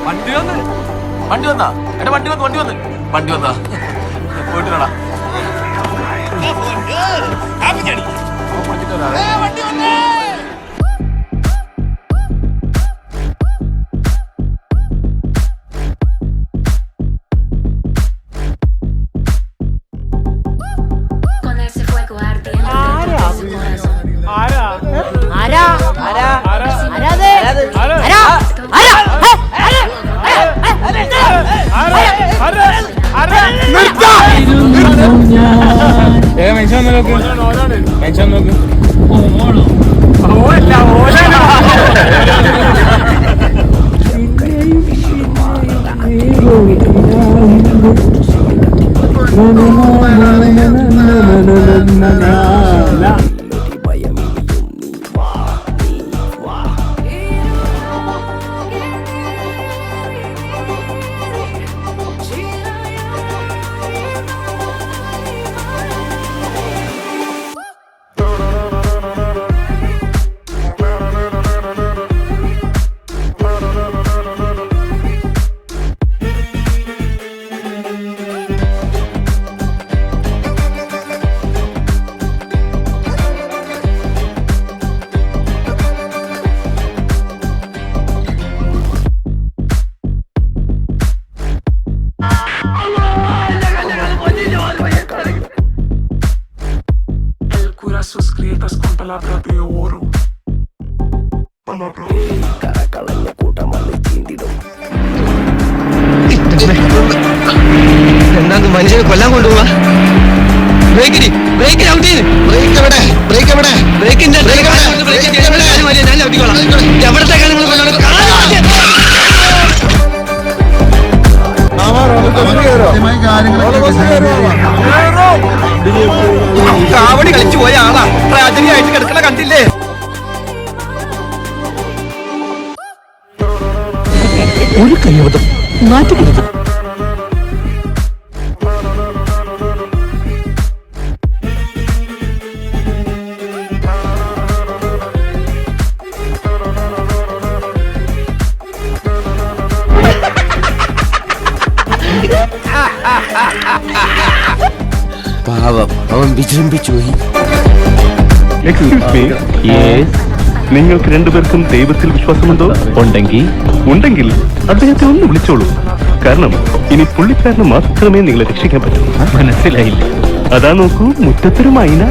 വണ്ടി വന്നാ എടാ വണ്ടി വന്നാ പോയിട്ടാ Sus grietas con palabras de oro. എന്താ മനുഷ്യനെ കൊല്ലാൻ കൊണ്ടുപോവാ ബ്രേക്കിന്റെ ഞാൻ ലഭിക്കോളാം എവിടത്തേക്കാണ് കാവടി കളിച്ചു പോയ ആളാ പ്രാഥമികമായിട്ട് കിടക്കണ കണ്ടില്ലേ ഒരു കയ്യബദ്ധം മാറ്റിക്കൊടുത്തു പാവം അവൻ വിജൃംഭിച്ചു പോയി. നിങ്ങൾക്ക് രണ്ടുപേർക്കും ദൈവത്തിൽ വിശ്വാസമുണ്ടോ? ഉണ്ടെങ്കിൽ അദ്ദേഹത്തെ ഒന്ന് വിളിച്ചോളൂ. കാരണം ഇനി പുള്ളിക്കാരന് മാത്രമേ നിങ്ങളെ രക്ഷിക്കാൻ പറ്റൂ. മനസ്സിലായില്ല? അതാ നോക്കൂ, മുറ്റത്തൊരു മൈന.